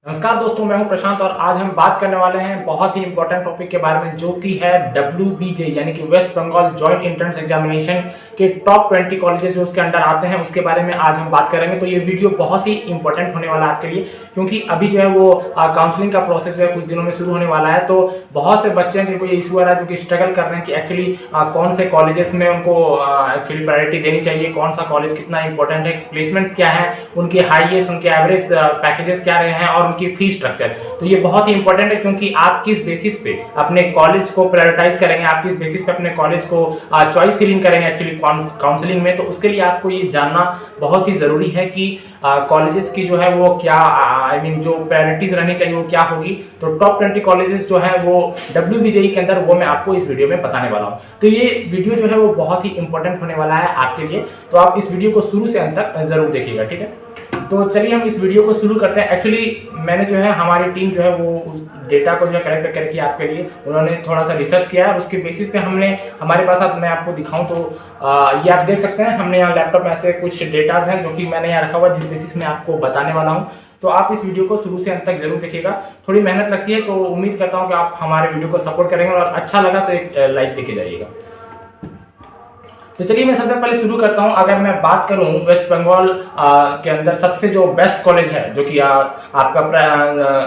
नमस्कार दोस्तों, मैं हूं प्रशांत और आज हम बात करने वाले हैं बहुत ही इंपॉर्टेंट टॉपिक के बारे में जो कि है WBJ यानी कि West Bengal joint entrance examination के टॉप 20 कॉलेजेस जो उसके अंडर आते हैं उसके बारे में आज हम बात करेंगे। तो ये वीडियो बहुत ही इंपॉर्टेंट होने वाला है आपके लिए, क्योंकि अभी जो है वो काउंसलिंग का प्रोसेस जो है कुछ दिनों में शुरू होने वाला है। तो बहुत से बच्चे हैं जिनको ये इशू आ रहा है, जो कि स्ट्रगल कर रहे हैं कि एक्चुअली कौन से कॉलेजेस में उनको एक्चुअली प्रायोरिटी देनी चाहिए, कौन सा कॉलेज कितना इंपॉर्टेंट है, प्लेसमेंट्स क्या है, उनके हाईएस्ट उनके एवरेज पैकेजेस क्या रहे हैं और उनकी फीस स्ट्रक्चर। तो ये बहुत ही इंपॉर्टेंट है, क्योंकि आप किस बेसिस पे अपने कॉलेज को प्रायोरिटाइज करेंगे, आप किस बेसिस पे अपने कॉलेज को चॉइस फिलिंग करेंगे एक्चुअली काउंसलिंग में। तो उसके लिए आपको ये जानना बहुत ही जरूरी है कि कॉलेजेस की जो है वो क्या जो प्रायोरिटीज रहनी चाहिए वो क्या होगी। तो टॉप 20 कॉलेजेस जो है वो WBJE के अंदर वो मैं आपको इस वीडियो में बताने वाला हूँ। तो ये वीडियो जो है वो बहुत ही इंपॉर्टेंट होने वाला है आपके लिए, तो आप इस वीडियो को शुरू से अंत तक जरूर देखिएगा, ठीक है। तो चलिए हम इस वीडियो को शुरू करते हैं। एक्चुअली मैंने जो है हमारी टीम जो है वो उस डेटा को जो है कलेक्ट करके आपके लिए उन्होंने थोड़ा सा रिसर्च किया है, उसके बेसिस पे हमने हमारे पास मैं आपको दिखाऊं तो ये आप देख सकते हैं। हमने यहाँ लैपटॉप में ऐसे कुछ डेटाज हैं जो कि मैंने यहाँ रखा हुआ, जिस बेसिस में आपको बताने वाला हूँ। तो आप इस वीडियो को शुरू से अंत तक जरूर देखिएगा। थोड़ी मेहनत लगती है, तो उम्मीद करता हूँ कि आप हमारे वीडियो को सपोर्ट करेंगे और अच्छा लगा तो एक लाइक देके जाइएगा। तो चलिए मैं सबसे पहले शुरू करता हूं। अगर मैं बात करूं वेस्ट बंगाल के अंदर सबसे जो बेस्ट कॉलेज है जो कि आपका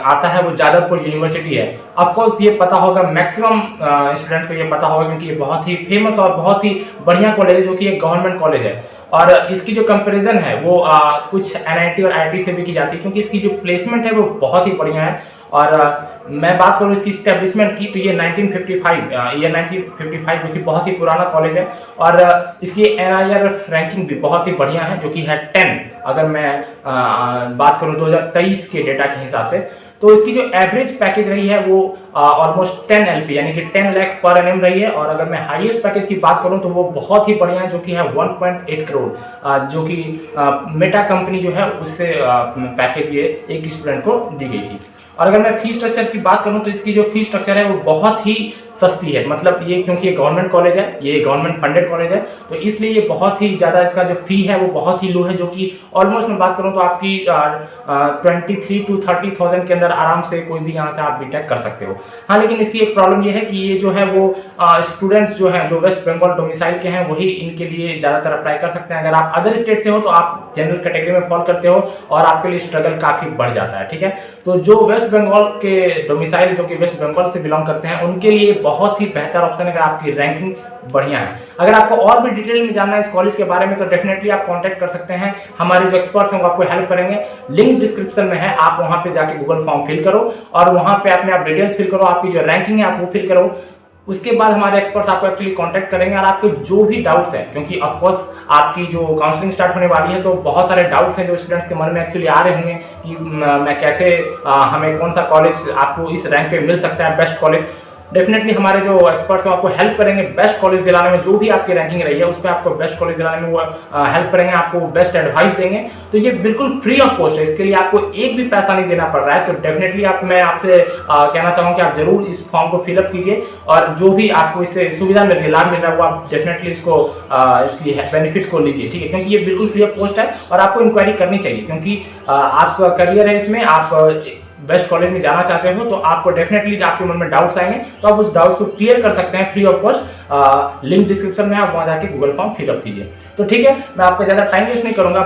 आता है वो जादवपुर यूनिवर्सिटी है। ऑफ कोर्स ये पता होगा, मैक्सिमम स्टूडेंट्स को ये पता होगा, क्योंकि ये बहुत ही फेमस और बहुत ही बढ़िया कॉलेज है जो कि एक गवर्नमेंट कॉलेज है। और इसकी जो कंपैरिजन है वो कुछ NIT और IT से भी की जाती है, क्योंकि इसकी जो प्लेसमेंट है वो बहुत ही बढ़िया है। और मैं बात करूँ इसकी स्टैब्लिशमेंट की तो ये 1955 जो कि बहुत ही पुराना कॉलेज है। और इसकी NIRF रैंकिंग भी बहुत ही बढ़िया है जो कि है 10, अगर मैं बात करूँ 2023 के डेटा के हिसाब से। तो इसकी जो एवरेज पैकेज रही है वो ऑलमोस्ट 10 LP यानी कि 10 लाख पर एनएम रही है। और अगर मैं हाईएस्ट पैकेज की बात करूं तो वो बहुत ही बढ़िया है जो कि है 1.8 करोड़, जो कि मेटा कंपनी जो है उससे पैकेज ये एक स्टूडेंट को दी गई थी। और अगर मैं फीस स्ट्रक्चर की बात करूं तो इसकी जो फीस स्ट्रक्चर है वो बहुत ही सस्ती है। मतलब ये क्योंकि ये गवर्नमेंट कॉलेज है, ये गवर्नमेंट फंडेड कॉलेज है, तो इसलिए ये बहुत ही ज़्यादा इसका जो फी है वो बहुत ही लो है, जो कि ऑलमोस्ट मैं बात करूं तो आपकी 23 to 30,000 के अंदर आराम से कोई भी यहाँ से आप बीटेक कर सकते हो। हाँ, लेकिन इसकी एक प्रॉब्लम ये है कि ये जो है वो स्टूडेंट्स जो हैं जो वेस्ट बंगाल डोमिसाइल के हैं वही इनके लिए ज़्यादातर अप्लाई कर सकते हैं। अगर आप अदर स्टेट से हो तो आप जनरल कैटेगरी में फॉल करते हो और आपके लिए स्ट्रगल काफ़ी बढ़ जाता है, ठीक है। तो जो वेस्ट बंगाल के डोमिसाइल जो कि वेस्ट बंगाल से बिलोंग करते हैं उनके लिए बहुत ही बेहतर ऑप्शन है अगर आपकी रैंकिंग बढ़िया है। अगर आपको और भी डिटेल में जानना है इस कॉलेज के बारे में तो डेफिनेटली आप कांटेक्ट कर सकते हैं। हमारे जो एक्सपर्ट्स हैं वो आपको हेल्प करेंगे। लिंक डिस्क्रिप्शन में है, आप वहां पे जाके गूगल फॉर्म फिल करो और वहां पे अपने आप डिटेल्स फिल करो, आपकी जो रैंकिंग है आप वो फिल करो। उसके बाद हमारे एक्सपर्ट्स आपको एक्चुअली कांटेक्ट करेंगे और आपके जो भी डाउट्स हैं, क्योंकि ऑफ कोर्स आपकी जो काउंसलिंग स्टार्ट होने वाली है तो बहुत सारे डाउट्स हैं जो स्टूडेंट्स के मन में एक्चुअली आ रहे होंगे कि मैं कैसे हमें कौन सा कॉलेज आपको इस रैंक पे मिल सकता है, बेस्ट कॉलेज। डेफिनेटली हमारे जो एक्सपर्ट्स हैं आपको हेल्प करेंगे बेस्ट कॉलेज दिलाने में। जो भी आपकी रैंकिंग रही है उस पर आपको बेस्ट कॉलेज दिलाने में वो हेल्प करेंगे, आपको बेस्ट एडवाइस देंगे। तो ये बिल्कुल फ्री ऑफ कॉस्ट है, इसके लिए आपको एक भी पैसा नहीं देना पड़ रहा है। तो डेफिनेटली मैं आपसे कहना चाहूँगा कि आप जरूर इस फॉर्म को फिलअप कीजिए और जो भी आपको इससे सुविधा मिल रही है, लाभ मिल रहा है, वो आप डेफिनेटली इसकी बेनिफिट को लीजिए, ठीक है। क्योंकि ये बिल्कुल फ्री ऑफ कॉस्ट है और आपको इंक्वायरी करनी चाहिए, क्योंकि आपका करियर है इसमें। आप बेस्ट कॉलेज में जाना चाहते हो तो आपको डेफिनेटली आपके मन में डाउट्स आएंगे तो आप उस डाउट्स को क्लियर कर सकते हैं free of cost. Link description में आप वहां जाके गूगल फॉर्म फिलअप कीजिए। तो ठीक है, मैं आपका ज़्यादा टाइम वेस्ट नहीं करूंगा।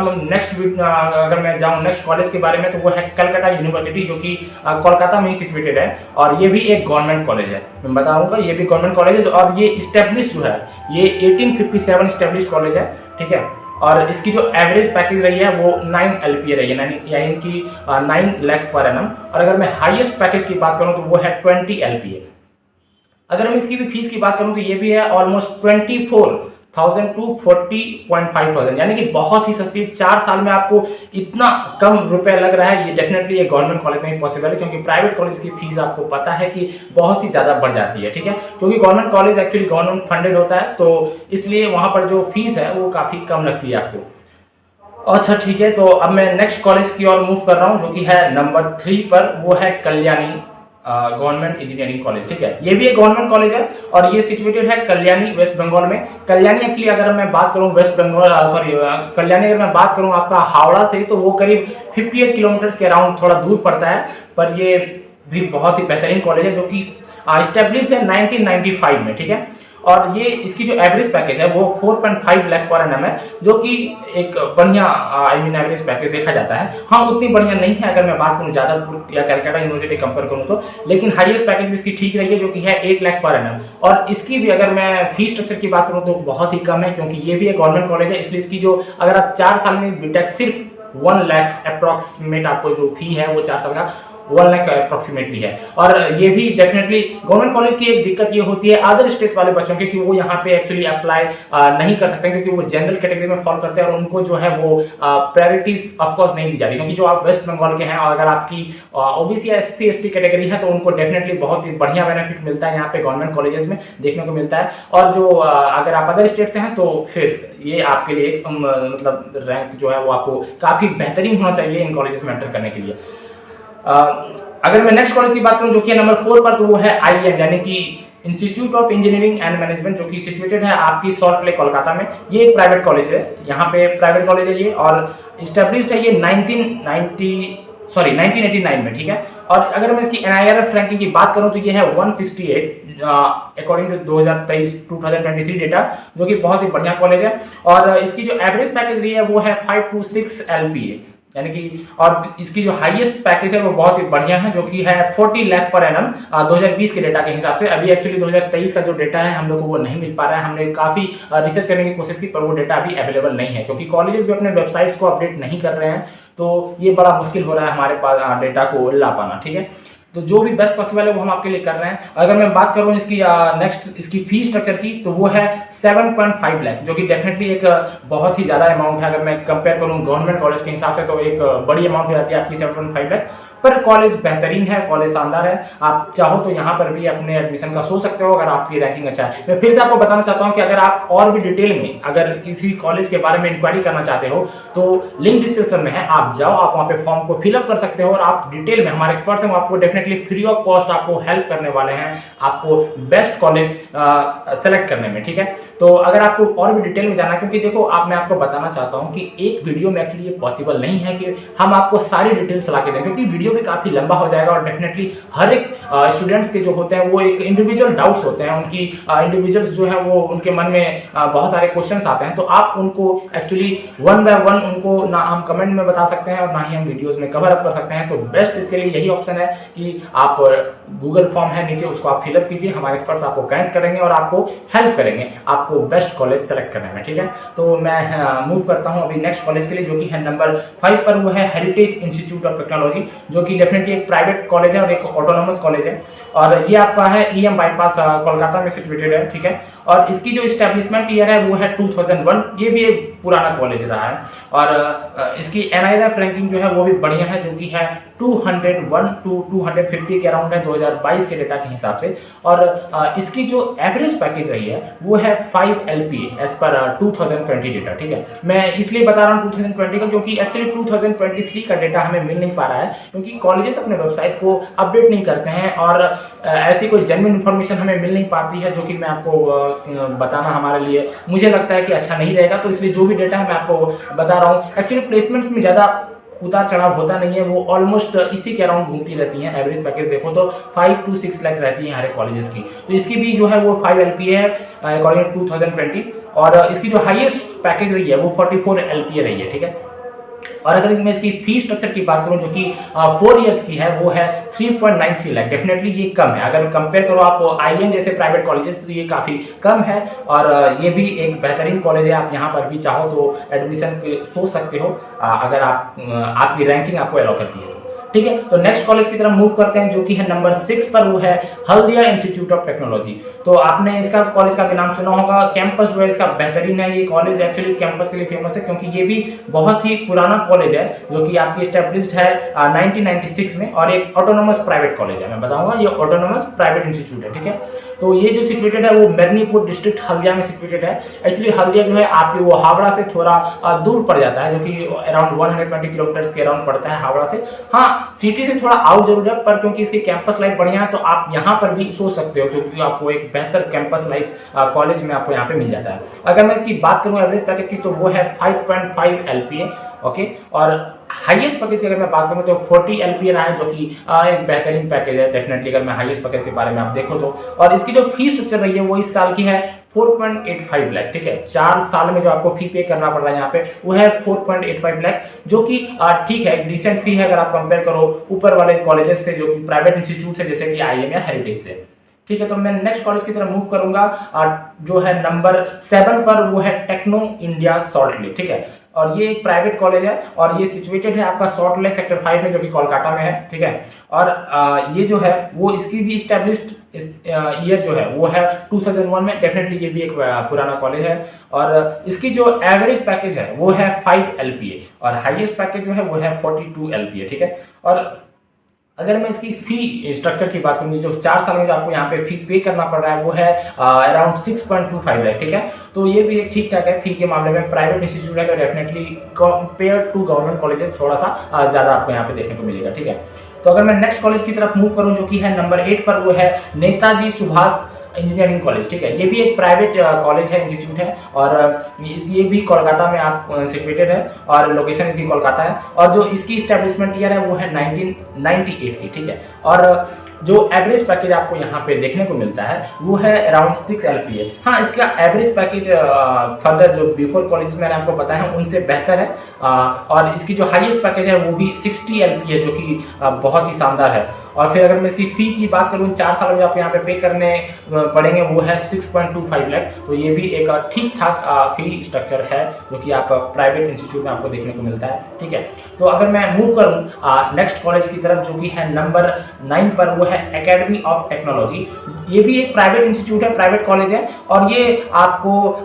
अगर मैं जाऊँ नेक्स्ट कॉलेज के बारे में तो वो है कलकत्ता यूनिवर्सिटी, जो कि कोलकाता में ही सिचुएटेड है और ये भी एक गवर्नमेंट कॉलेज है। मैं बताऊंगा ये भी गवर्नमेंट कॉलेज है और ये इस्टेब्लिश जो है ये 1857 इस्टेब्लिश कॉलेज है, ठीक है। और इसकी जो एवरेज पैकेज रही है वो 9 LPA रही है, यानी कि 9 लाख पर एनम। और अगर मैं हाईएस्ट पैकेज की बात करूं तो वो है 20 LPA। अगर मैं इसकी भी फीस की बात करूं तो ये भी है ऑलमोस्ट 24,000 to 40,500, यानी कि बहुत ही सस्ती। 4 साल में आपको इतना कम रुपए लग रहा है, ये डेफिनेटली एक गवर्नमेंट कॉलेज में ही पॉसिबल है, क्योंकि प्राइवेट कॉलेज की फीस आपको पता है कि बहुत ही ज़्यादा बढ़ जाती है, ठीक है। क्योंकि government college actually government funded होता है, तो इसलिए वहाँ पर जो फीस है वो काफ़ी कम लगती है आपको। अच्छा ठीक है, तो अब मैं नेक्स्ट कॉलेज की ओर मूव कर रहा हूँ जो कि है नंबर 3 पर, वो है कल्याणी गवर्नमेंट इंजीनियरिंग कॉलेज, ठीक है। ये भी एक गवर्नमेंट कॉलेज है और ये सिचुएटेड है कल्याणी, वेस्ट बंगाल में। कल्याणी एक्चुअली अगर मैं बात करूं वेस्ट बंगाल कल्याणी अगर मैं बात करूं आपका हावड़ा से, तो वो करीब 58 किलोमीटर के अराउंड थोड़ा दूर पड़ता है। पर ये भी बहुत ही बेहतरीन कॉलेज है जो कि एस्टेब्लिश है 1995 में, ठीक है। और ये इसकी जो एवरेज पैकेज है वो 4.5 लाख पर एनम है, जो कि एक बढ़िया एवरेज पैकेज देखा जाता है। हाँ, उतनी बढ़िया नहीं है अगर मैं बात करूँ जादवपुर या कलकत्ता यूनिवर्सिटी कंपेयर करूँ तो, लेकिन हाईएस्ट पैकेज भी इसकी ठीक रही है जो कि है 8 लाख पर एनम। और इसकी भी अगर मैं फीस स्ट्रक्चर की बात करूँ तो बहुत ही कम है, क्योंकि ये भी एक गवर्नमेंट कॉलेज है। इसलिए इसकी जो अगर आप 4 साल में बीटेक सिर्फ 1 लाख अप्रॉक्सीमेट आपको जो फी है वो 4 साल का 1 लाख अप्रोक्सीमेटली है। और ये भी डेफिनेटली गवर्नमेंट कॉलेज की एक दिक्कत ये होती है अदर स्टेट वाले बच्चों की कि वो यहाँ पे एक्चुअली अप्लाई नहीं कर सकते, क्योंकि वो जनरल कैटेगरी में फॉल करते हैं और उनको जो है वो प्रायोरिटीज ऑफकोर्स नहीं दी जाती। क्योंकि जो आप वेस्ट बंगाल के हैं और अगर आपकी ओबीसी या एससी एसटी कैटेगरी है तो उनको डेफिनेटली बहुत ही बढ़िया बेनिफिट मिलता है यहाँ पे गवर्नमेंट कॉलेजेस में देखने को मिलता है। और जो अगर आप अदर स्टेट से हैं तो फिर ये आपके लिए मतलब रैंक जो है वो आपको काफी बेहतरीन होना चाहिए इन कॉलेजेस में एंटर करने के लिए। अगर मैं नेक्स्ट कॉलेज की बात करूं जो कि नंबर 4 पर, तो वो है आईएम यानी कि institute of engineering and management, जो कि सिचुएटेड है आपकी सॉल्ट लेक कोलकाता में। ये एक प्राइवेट कॉलेज है, यहाँ पे प्राइवेट कॉलेज है ये, और स्टैब्लिश्ड है ये 1989 में, ठीक है। और अगर मैं इसकी NIRF रैंकिंग की बात करूं तो ये है 168 अकॉर्डिंग टू 2023 डेटा, जो कि बहुत ही बढ़िया कॉलेज है। और इसकी जो एवरेज पैकेज रही है वो है 526 LPA यानी कि, और इसकी जो हाईएस्ट पैकेज है वो बहुत ही बढ़िया है जो कि है 40 लाख पर एनम 2020 के डेटा के हिसाब से। अभी एक्चुअली 2023 का जो डेटा है हम लोग को वो नहीं मिल पा रहा है, हमने काफी रिसर्च करने की कोशिश की पर वो डेटा अभी अवेलेबल नहीं है, क्योंकि कॉलेजेस भी अपने वेबसाइट्स को अपडेट नहीं कर रहे हैं, तो ये बड़ा मुश्किल हो रहा है हमारे पास डेटा को ला पाना, ठीक है। तो जो भी बेस्ट पॉसिबल है वो हम आपके लिए कर रहे हैं। अगर मैं बात करूं इसकी नेक्स्ट इसकी फीस स्ट्रक्चर की, तो वो है 7.5 लाख, जो कि डेफिनेटली एक बहुत ही ज़्यादा अमाउंट है। अगर मैं कंपेयर करूं गवर्नमेंट कॉलेज के हिसाब से तो एक बड़ी अमाउंट हो जाती है आपकी 7.5 लाख। पर कॉलेज बेहतरीन है, कॉलेज शानदार है, आप चाहो तो यहाँ पर भी अपने एडमिशन का सोच सकते हो अगर आपकी रैंकिंग अच्छा है। मैं फिर से आपको बताना चाहता हूँ कि अगर आप और भी डिटेल में अगर किसी कॉलेज के बारे में इंक्वायरी करना चाहते हो तो लिंक डिस्क्रिप्शन में है, आप जाओ, आप वहाँ पे फॉर्म को फिलअप कर सकते हो और आप डिटेल में, हमारे एक्सपर्ट्स हैं वो आपको डेफिनेटली फ्री ऑफ कॉस्ट आपको हेल्प करने वाले हैं आपको बेस्ट कॉलेज सेलेक्ट करने में, ठीक है। तो अगर आपको और भी डिटेल में जाना है, क्योंकि देखो मैं आपको बताना चाहता हूँ कि एक वीडियो में एक्चुअली ये पॉसिबल नहीं है कि हम आपको सारी डिटेल्स ला के दें, क्योंकि वीडियो भी काफी लंबा हो जाएगा और डेफिनेटली हर एक स्टूडेंट्स के जो होते हैं वो एक इंडिविजुअल डाउट्स होते हैं, उनकी इंडिविजुअल्स जो है वो उनके मन में बहुत सारे क्वेश्चंस आते हैं, तो आप उनको एक्चुअली 1 बाय 1 उनको ना हम कमेंट में बता सकते हैं और ना ही हम वीडियोस में कवर अप कर सकते हैं। तो बेस्ट इसके लिए यही ऑप्शन है कि आप गूगल फॉर्म है नीचे, उसको आप फिलअप कीजिए, हमारे एक्सपर्ट्स आपको गाइड करेंगे और आपको हेल्प करेंगे आपको बेस्ट कॉलेज सेलेक्ट करने में, ठीक है। तो मैं मूव करता हूं अभी नेक्स्ट कॉलेज के लिए जो कि है नंबर 5 पर, वो है हेरिटेज इंस्टीट्यूट ऑफ टेक्नोलॉजी, जो कि डेफिनेटली एक प्राइवेट कॉलेज है और एक ऑटोनॉमस कॉलेज है। और ये आपका है EM बाईपास कोलकाता में सिचुएटेड है, ठीक है। और इसकी जो एस्टेब्लिशमेंट ईयर है वो है 2001, ये भी एक पुराना कॉलेज रहा है। और इसकी NIRF रैंकिंग जो है वो भी बढ़िया है, जो कि है 201 to 250 के अराउंड है 2022 के डेटा के हिसाब से। और इसकी जो एवरेज पैकेज रही है वो है 5 LPA एज पर 2020 डेटा, ठीक है। मैं इसलिए बता रहा हूँ 2020 का, क्योंकि एक्चुअली 2023 का डेटा हमें मिल नहीं पा रहा है, क्योंकि कॉलेजेस अपने वेबसाइट को अपडेट नहीं करते हैं और ऐसी कोई जेन्युइन इन्फॉर्मेशन हमें मिल नहीं पाती है, जो कि मैं आपको बताना हमारे लिए मुझे लगता है कि अच्छा नहीं रहेगा। तो इसलिए जो भी डेटा है मैं आपको बता रहा हूँ। एक्चुअली प्लेसमेंट्स में ज़्यादा उतार चढ़ाव होता नहीं है, वो ऑलमोस्ट इसी के अराउंड घूमती रहती हैं। एवरेज पैकेज देखो तो 5 to 6 लाख रहती है हमारे कॉलेजेस की। तो इसकी भी जो है वो 5 LPA है अकॉर्डिंग टू 2020, और इसकी जो हाईएस्ट पैकेज रही है वो 44 LPA रही है, ठीक है। और अगर मैं इसकी फीस स्ट्रक्चर की बात करूं जो कि 4 इयर्स की है, वो है 3.93 लाख। डेफिनेटली ये कम है, अगर कंपेयर करो आप IIM जैसे प्राइवेट कॉलेजेस तो ये काफ़ी कम है। और ये भी एक बेहतरीन कॉलेज है, आप यहाँ पर भी चाहो तो एडमिशन सोच सकते हो अगर आपकी रैंकिंग आपको अलाउ करती है, ठीक है। तो नेक्स्ट कॉलेज की तरफ मूव करते हैं जो कि है नंबर 6 पर, वो है हल्दिया इंस्टीट्यूट ऑफ टेक्नोलॉजी। तो आपने इसका कॉलेज का भी नाम सुना होगा। कैंपस जो है इसका बेहतरीन है, ये कॉलेज एक्चुअली कैंपस के लिए फेमस है, क्योंकि ये भी बहुत ही पुराना कॉलेज है जो कि आपकी एस्टेब्लिश्ड है 1996 में, और एक ऑटोनोमस प्राइवेट कॉलेज है। मैं बताऊंगा ये ऑटोनोमस प्राइवेट इंस्टीट्यूट है, ठीक है। तो ये जो सिचुएटेड है वो मेदिनीपुर डिस्ट्रिक्ट हल्दिया में सिचुएटेड है। एक्चुअली हल्दिया जो है आपकी वो हावड़ा से थोड़ा दूर पड़ जाता है, जो कि अराउंड 120 किलोमीटर के अराउंड पड़ता है हावड़ा से। हाँ, सिटी से थोड़ा आउट जरूर है, पर क्योंकि इसकी कैंपस लाइफ बढ़िया है तो आप यहाँ पर भी सोच सकते हो, क्योंकि आपको एक बेहतर कैंपस लाइफ कॉलेज में आपको यहाँ पे मिल जाता है। अगर मैं इसकी बात करूँ एवरेज पैकेज की, तो वो है 5.5 LPA। ओके, और हाईएस्ट पैकेज की अगर मैं बात करूँ तो 40 LPA रहा है, जो कि एक बेहतरीन पैकेज है डेफिनेटली, अगर मैं हाईएस्ट पैकेज के बारे में आप देखो तो। और इसकी जो फी स्ट्रक्चर रही है वो इस साल की है 4.85 लाख, ठीक है। 4 साल में जो आपको फी पे करना पड़ रहा है यहाँ पे वो है 4.85 लाख, जो कि ठीक है, डिसेंट फी है अगर आप कंपेयर करो ऊपर वाले कॉलेजेस से, जो कि प्राइवेट इंस्टीट्यूट से, जैसे कि IIM या हेरिटेज से। ठीक है, तो मैं नेक्स्ट कॉलेज की तरफ मूव करूंगा, जो है नंबर 7 पर, वो है टेक्नो इंडिया सॉल्ट लेक। ठीक है, और ये एक प्राइवेट कॉलेज है और ये सिचुएटेड है आपका सॉल्ट लेक सेक्टर 5 में, जो कि कोलकाता में है। ठीक है, और ये जो है वो इसकी भी इस्टेब्लिश्ड ईयर जो है वो है 2001 में। डेफिनेटली ये भी एक पुराना कॉलेज है। और इसकी जो एवरेज पैकेज है वो है 5 LPA और हाईएस्ट पैकेज जो है वो है 42 LPA। ठीक है, और अगर मैं इसकी फी स्ट्रक्चर की बात करूंगी, जो 4 साल में जो आपको यहाँ पे फी पे करना पड़ रहा है वो है अराउंड 6.25 लाख। ठीक है, तो ये भी एक ठीक ठाक है फी के मामले में। प्राइवेट इंस्टीट्यूट है तो definitely compare to government colleges थोड़ा सा ज़्यादा आपको यहाँ पे देखने को मिलेगा। ठीक है, तो अगर मैं नेक्स्ट कॉलेज की तरफ मूव करूँ, जो कि है नंबर 8 पर, वो है नेताजी सुभाष इंजीनियरिंग कॉलेज। ठीक है, ये भी एक प्राइवेट कॉलेज है, इंस्टीट्यूट है, और ये भी कोलकाता में आप सिचुएटेड है और लोकेशन इसकी कोलकाता है। और जो इसकी इस्टेब्लिशमेंट ईयर है वो है 1998 की। ठीक है, और जो एवरेज पैकेज आपको यहाँ पे देखने को मिलता है वो है अराउंड 6 LPA। हाँ, इसका एवरेज पैकेज फर्दर जो बिफोर कॉलेज मैंने आपको बताया है उनसे बेहतर है, और इसकी जो हाईएस्ट पैकेज है वो भी 60 LPA, जो कि बहुत ही शानदार है। और फिर अगर मैं इसकी फी की बात करूँ, 4 साल में आपको यहाँ पे करने पड़ेंगे वो है 6.25 लाख। तो ये भी एक ठीक ठाक फी स्ट्रक्चर है, जो कि आप प्राइवेट इंस्टीट्यूट में आपको देखने को मिलता है। ठीक है, तो अगर मैं मूव करूँ नेक्स्ट कॉलेज की तरफ, जो कि है नंबर 9 पर, वो है एकेडमी ऑफ टेक्नोलॉजी। ये भी एक प्राइवेट इंस्टीट्यूट है, प्राइवेट कॉलेज है, और ये आपको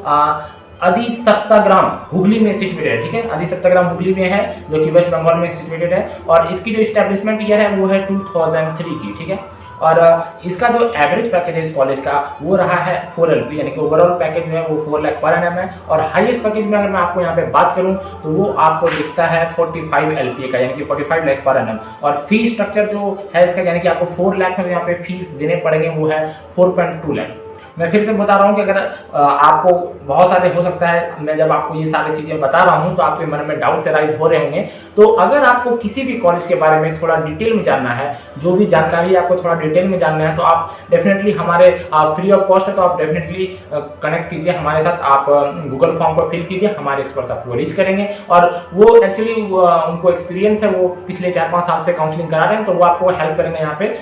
अदी सप्ताग्राम हुगली में सिचुएटेड है। ठीक है, अदी सप्ताग्राम हुगली में है, जो कि वेस्ट बंगाल में सिचुएटेड है, और इसकी जो इस्टेब्लिशमेंट ईयर है वो है 2003 की। ठीक है, और इसका जो एवरेज पैकेज है इस कॉलेज का वो रहा है 4 LP, यानी कि ओवरऑल पैकेज जो है वो 4 लाख पर एनम है। और हाईएस्ट पैकेज में अगर मैं आपको यहाँ पे बात करूँ तो वो आपको दिखता है 45 LPA का, यानी कि 45 लाख पर एनम। और फी स्ट्रक्चर जो है इसका, यानी कि आपको 4 लाख में यहाँ पे फीस देने पड़ेंगे, वो है 4.2 लाख। मैं फिर से बता रहा हूँ कि अगर आपको बहुत सारे हो सकता है, मैं जब आपको ये सारी चीज़ें बता रहा हूँ तो आपके मन में डाउट से राइज हो रहे होंगे। तो अगर आपको किसी भी कॉलेज के बारे में थोड़ा डिटेल में जानना है, जो भी जानकारी आपको थोड़ा डिटेल में जानना है, तो आप डेफिनेटली हमारे फ्री ऑफ कॉस्ट है, तो आप डेफिनेटली कनेक्ट कीजिए हमारे साथ। आप गूगल फॉर्म को फिल कीजिए, हमारे एक्सपर्ट्स आपको रीच करेंगे। और वो एक्चुअली उनको एक्सपीरियंस है, वो पिछले 4-5 साल से काउंसलिंग करा रहे हैं, तो वो आपको हेल्प करेंगे यहाँ पे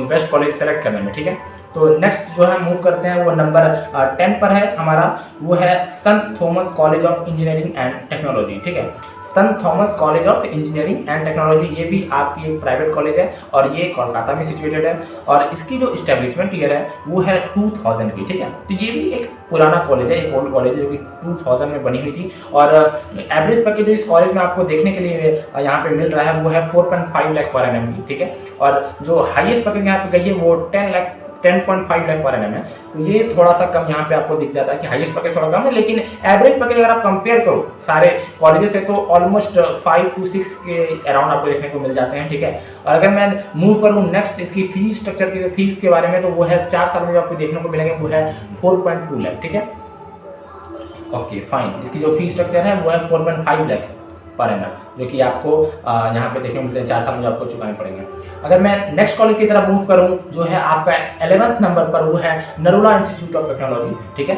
बेस्ट कॉलेज सेलेक्ट करने में। ठीक है, तो नेक्स्ट जो है मूव करते हैं, वो नंबर 10 पर है हमारा, वो है संत Thomas college of engineering and technology. ठीक है, संत Thomas college of engineering and technology, ये भी आपकी एक प्राइवेट कॉलेज है और ये कोलकाता में सिचुएटेड है, और इसकी जो इस्टेब्लिशमेंट ईयर है वो है 2000 की। ठीक है, तो ये भी एक पुराना कॉलेज है, एक ओल्ड कॉलेज है, जो कि 2000 में बनी हुई थी। और एवरेज पैकेज जो इस कॉलेज में आपको देखने के लिए यहाँ पे मिल रहा है वो है 4.5 लाख पर एनम की। ठीक है, और जो हाईएस्ट पैकेज यहाँ पे गई है वो 10.5 लाख पर एनम है। तो ये थोड़ा सा कम यहाँ पे आपको दिख जाता है कि हाईएस्ट पैकेज थोड़ा कम है, लेकिन एवरेज पैकेज अगर आप कंपेयर करो सारे कॉलेजेस से तो ऑलमोस्ट 5 to 6 के अराउंड आपको देखने को मिल जाते हैं। ठीक है, और अगर मैं मूव करूँ नेक्स्ट इसकी फीस स्ट्रक्चर की फीस के बारे में, तो वो है 4 साल में जो आपको देखने को मिलेंगे वो है 4.2 लाख। ठीक है, ओके फाइन, इसकी जो फीस स्ट्रक्चर है वो है 4.5 लाख पर एनम, जो कि आपको यहाँ पे देखने को मिलते हैं 4 साल में आपको चुकाने पड़ेंगे। अगर मैं नेक्स्ट कॉलेज की तरफ मूव करूँ, जो है आपका 11th नंबर पर, वो है नरोला इंस्टीट्यूट ऑफ टेक्नोलॉजी। ठीक है,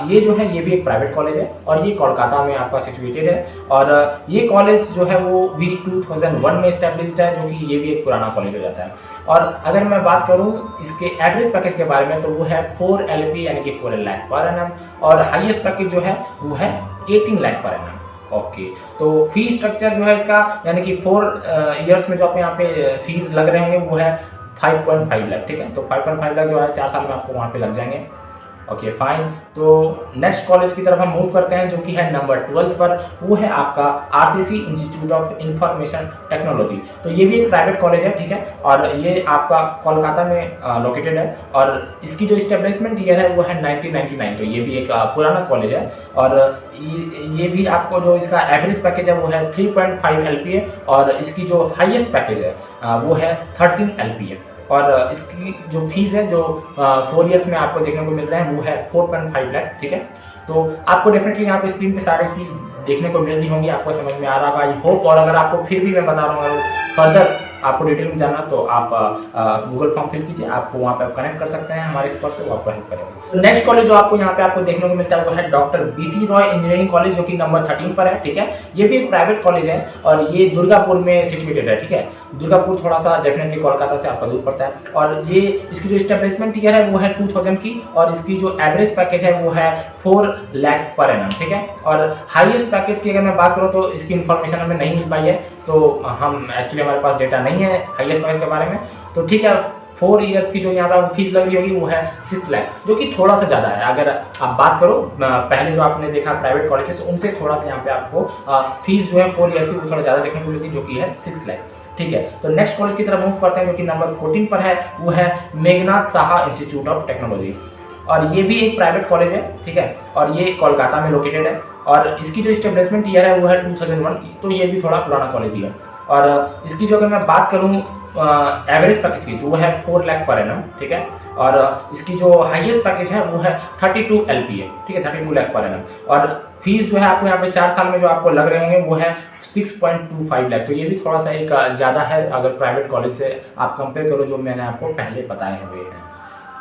ये जो है ये भी एक प्राइवेट कॉलेज है और ये कोलकाता में आपका सिचुएटेड है, और ये कॉलेज जो है वो भी 2001 में इस्टेब्लिश्ड है, जो कि ये भी एक पुराना कॉलेज हो जाता है। और अगर मैं बात करूँ इसके एवरेज पैकेज के बारे में, तो वो है 4 LP, यानी कि 4 लाख पर एनम, और हाईएस्ट पैकेज जो है वो है 18 लाख पर एनम। ओके, तो फी स्ट्रक्चर जो है इसका, यानी कि 4 इयर्स में जो आपको यहाँ पे फीस लग रहे होंगे वो है 5.5 लाख। ठीक है, तो 5.5 लाख जो है 4 साल में आपको वहाँ पे लग जाएंगे। Okay fine. तो नेक्स्ट कॉलेज की तरफ हम मूव करते हैं जो कि है नंबर 12 पर, वो है आपका RCC institute of information technology. तो ये भी एक प्राइवेट कॉलेज है, ठीक है, और ये आपका कोलकाता में लोकेटेड है और इसकी जो इस्टेब्लिशमेंट ईयर है वो है 1999। तो ये भी एक पुराना कॉलेज है और ये भी आपको जो इसका एवरेज पैकेज है वो है 3.5 LPA और इसकी जो हाईएस्ट पैकेज है वो है 13 LPA और इसकी जो फीस है जो 4 ईयर्स में आपको देखने को मिल रहे हैं वो है 4.5 लाख, ठीक है। तो आपको डेफिनेटली यहाँ पे स्क्रीन पे सारी चीज़ देखने को मिल रही होंगी, आपको समझ में आ रहा होगा आई होप। और अगर आपको फिर भी मैं बता रहा हूँ फर्दर आपको डिटेल में जानना तो आप गूगल फॉर्म फिल कीजिए, आपको वहाँ पे आप कनेक्ट कर सकते हैं हमारे एक्सपर्ट से, वो आपको हेल्प करेंगे। नेक्स्ट कॉलेज जो आपको यहाँ पे आपको देखने को मिलता है वो है doctor BC Roy engineering college जो कि नंबर 13 पर है, ठीक है। ये भी एक प्राइवेट कॉलेज है और ये दुर्गापुर में सिचुएटेड है, ठीक है। दुर्गापुर थोड़ा सा डेफिनेटली कोलकाता से आपका दूर पड़ता है और ये इसकी जो इस्टेब्लिशमेंट ईयर है वो है 2000 की और इसकी जो एवरेज पैकेज है वो है 4 लाख पर एनम, ठीक है। और हाईएस्ट पैकेज की अगर मैं बात करूँ तो इसकी इन्फॉर्मेशन हमें नहीं मिल पाई है, तो हम एक्चुअली हमारे पास डेटा नहीं है हाईएस्ट पैकेज के बारे में। तो ठीक है, 4 ईयर्स की जो यहाँ पर फीस लग रही होगी वो है 6 लाख, जो कि थोड़ा सा ज़्यादा है। अगर आप बात करो पहले जो आपने देखा प्राइवेट कॉलेजेस उनसे थोड़ा सा यहाँ पे आपको फीस जो है 4 ईयर्स की वो थोड़ा ज़्यादा देखने को मिलती है जो कि है 6 लाख, ठीक है। तो नेक्स्ट कॉलेज की तरफ मूव करते हैं जो कि नंबर 14 पर है, वो है Meghnath Saha institute of technology और ये भी एक प्राइवेट कॉलेज है, ठीक है, और ये कोलकाता में लोकेटेड है और इसकी जो इस्टेब्लिशमेंट ईयर है वो है 2001। तो ये भी थोड़ा पुराना कॉलेज ही है और इसकी जो अगर मैं बात करूँ एवरेज पैकेज की तो वो है 4 लाख पर एनम, ठीक है। और इसकी जो हाईएस्ट पैकेज है वो है 32 LPA, ठीक है, 32 लाख पर एनम और फीस जो है आपको यहाँ पे 4 साल में जो आपको लग रहे होंगे वो है 6.25 लाख। तो ये भी थोड़ा सा एक ज़्यादा है अगर प्राइवेट कॉलेज से आप कंपेयर करो जो मैंने आपको पहले बताए हुए हैं,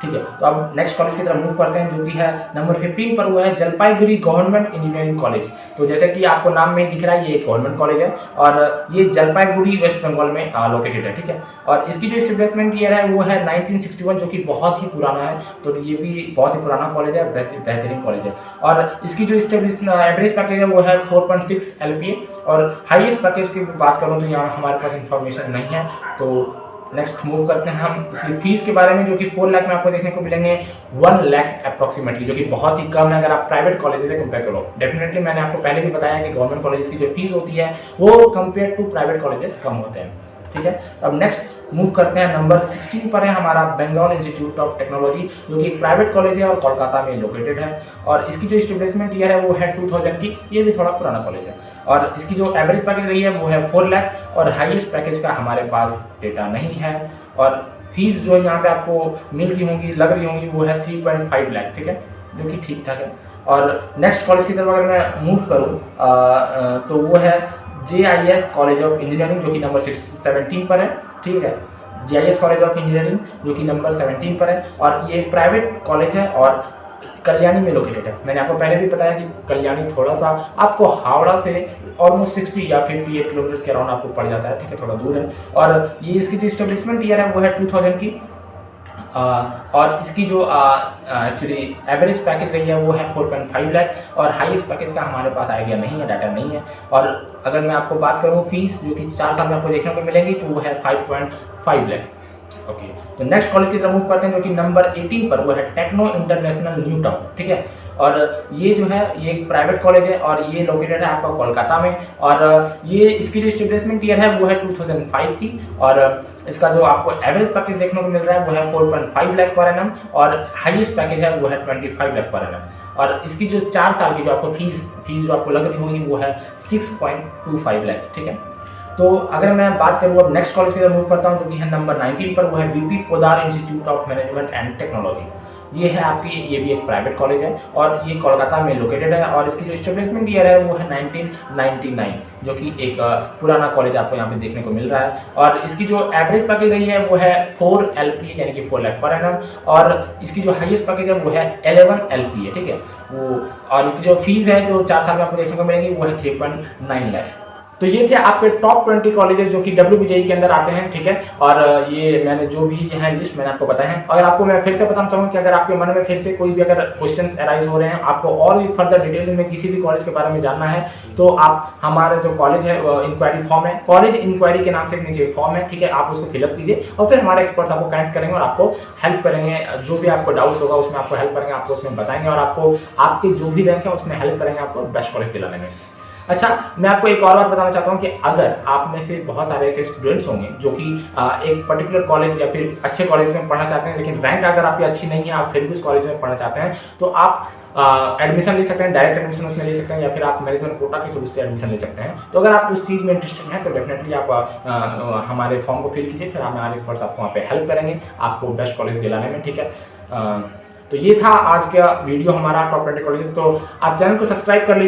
ठीक है। तो अब नेक्स्ट कॉलेज की तरफ मूव करते हैं जो कि है नंबर 15 पर, वो है जलपाईगुड़ी गवर्नमेंट इंजीनियरिंग कॉलेज। तो जैसे कि आपको नाम में दिख रहा है ये एक गवर्नमेंट कॉलेज है और ये जलपाईगुड़ी वेस्ट बंगाल में लोकेटेड है, ठीक है। और इसकी जो इस्टेब्लिशमेंट ईयर है वो है 1961 जो कि बहुत ही पुराना है। तो ये भी बहुत ही पुराना कॉलेज है, बेहतरीन कॉलेज है और इसकी जो एवरेज पैकेज है वो है 4.6 LPA और हाईएस्ट पैकेज की बात करूँ तो यहाँ हमारे पास इंफॉर्मेशन नहीं है। तो नेक्स्ट मूव करते हैं हम इसकी फीस के बारे में जो कि 4 लाख में आपको देखने को मिलेंगे 1 लाख अप्रॉक्सीमेटली, जो कि बहुत ही कम है अगर आप प्राइवेट कॉलेज से कंपेयर करो। डेफिनेटली मैंने आपको पहले भी बताया कि गवर्नमेंट कॉलेज की जो फीस होती है वो कंपेयर टू प्राइवेट कॉलेजेस कम होते हैं, ठीक है। अब नेक्स्ट मूव करते हैं नंबर 16 पर है हमारा बंगाल इंस्टीट्यूट ऑफ टेक्नोलॉजी जो कि एक प्राइवेट कॉलेज है और कोलकाता में लोकेटेड है और इसकी जो इस्टेब्लिशमेंट ईयर है वो है 2000 की। ये भी थोड़ा पुराना कॉलेज है और इसकी जो एवरेज पैकेज रही है वो है 4 लाख और हाईएस्ट पैकेज का हमारे पास डेटा नहीं है और फीस जो यहाँ पे आपको मिल रही होंगी लग रही होंगी वो है 3.5 लाख, ठीक है, जो कि ठीक ठाक है। और नेक्स्ट कॉलेज की तरफ अगर मैं मूव करूँ तो वो है JIS कॉलेज ऑफ इंजीनियरिंग जो कि नंबर 17 पर है, ठीक है। JIS कॉलेज ऑफ इंजीनियरिंग जो कि नंबर 17 पर है और ये प्राइवेट कॉलेज है और कल्याणी में लोकेटेड है। मैंने आपको पहले भी बताया कि कल्याणी थोड़ा सा आपको हावड़ा से ऑलमोस्ट 60 या 58 किलोमीटर के अराउंड आपको पड़ जाता है, ठीक है, थोड़ा दूर है। और ये इसकी जो इस्टेब्लिशमेंट ईयर है वो है 2000 की और इसकी जो एक्चुअली एवरेज पैकेज रही है वो है 4.5 लाख और हाईएस्ट पैकेज का हमारे पास आइडिया नहीं है, डाटा नहीं है। और अगर मैं आपको बात करूँ फीस जो कि 4 साल में आपको देखने को मिलेंगी तो वो है 5.5 लाख, ओके। तो नेक्स्ट कॉलेज की तरफ मूव करते हैं जो कि नंबर 18 पर, वो है टेक्नो इंटरनेशनल न्यू टाउन, ठीक है। और ये जो है ये एक प्राइवेट कॉलेज है और ये लोकेटेड है आपका कोलकाता में और ये इसकी जो इस्टेब्लिशमेंट ईयर है वो है 2005 की और इसका जो आपको एवरेज पैकेज देखने को मिल रहा है वो है 4.5 लाख पर एनम और हाईएस्ट पैकेज है वो है 25 लाख पर एनम और इसकी जो 4 साल की जो आपको फीस जो आपको लग रही होगी वो है 6.25 लाख, ठीक है। तो अगर मैं बात करूँ अब नेक्स्ट कॉलेज की तरफ मूव करता हूँ जो कि है नंबर 19 पर, वो है BP Podar institute of management and technology. ये है आपकी ये भी एक प्राइवेट कॉलेज है और ये कोलकाता में लोकेटेड है और इसकी जो इस्टेब्लिशमेंट ईयर है वो है 1999 जो कि एक पुराना कॉलेज आपको यहाँ पे देखने को मिल रहा है और इसकी जो एवरेज पैकेज रही है वो है 4 LPA यानी कि 4 लाख पर एनम और इसकी जो हाईएस्ट पैकेज है वो है 11 LPA, ठीक है वो। और इसकी जो फीस है जो 4 साल में आपको देखने को मिलेगी वो है 3.9 लाख। तो ये थे आपके टॉप 20 कॉलेजेस जो कि WBJE के अंदर आते हैं, ठीक है। और ये मैंने जो भी यहाँ लिस्ट मैंने आपको बताया है। अगर आपको मैं फिर से बताना चाहूँगा कि अगर आपके मन में फिर से कोई भी अगर क्वेश्चंस अराइज हो रहे हैं, आपको और भी फर्दर डिटेल में किसी भी कॉलेज के बारे में जानना है, तो आप हमारा जो कॉलेज है इंक्वायरी फॉर्म है, कॉलेज इंक्वायरी के नाम से नीचे फॉर्म है, ठीक है, आप उसको फिलअप कीजिए और फिर हमारे एक्सपर्ट्स आपको कनेक्ट करेंगे और आपको हेल्प करेंगे। जो भी आपको डाउट्स होगा उसमें आपको हेल्प करेंगे, आपको उसमें बताएंगे और आपको आपके जो भी रैंक है उसमें हेल्प करेंगे आपको बेस्ट कॉलेज दिलाने में। अच्छा, मैं आपको एक और बात बताना चाहता हूँ कि अगर आप में से बहुत सारे ऐसे स्टूडेंट्स होंगे जो कि एक पर्टिकुलर कॉलेज या फिर अच्छे कॉलेज में पढ़ना चाहते हैं, लेकिन रैंक अगर आपकी अच्छी नहीं है, आप फिर भी उस कॉलेज में पढ़ना चाहते हैं, तो आप एडमिशन ले सकते हैं, डायरेक्ट एडमिशन उसमें ले सकते हैं या फिर आप मैनेजमेंट कोटा के थ्रू से एडमिशन ले सकते हैं। तो अगर आप उस चीज़ में इंटरेस्टेड हैं तो डेफिनेटली आप हमारे फॉर्म को फिल कीजिए, फिर हमारे एक्सपर्ट्स आपको वहाँ पे हेल्प करेंगे आपको बेस्ट कॉलेज दिलाने में, ठीक है। तो ये था आज का वीडियो हमारा टॉप 20 कॉलेज। तो आप चैनल को सब्सक्राइब कर लीजिए।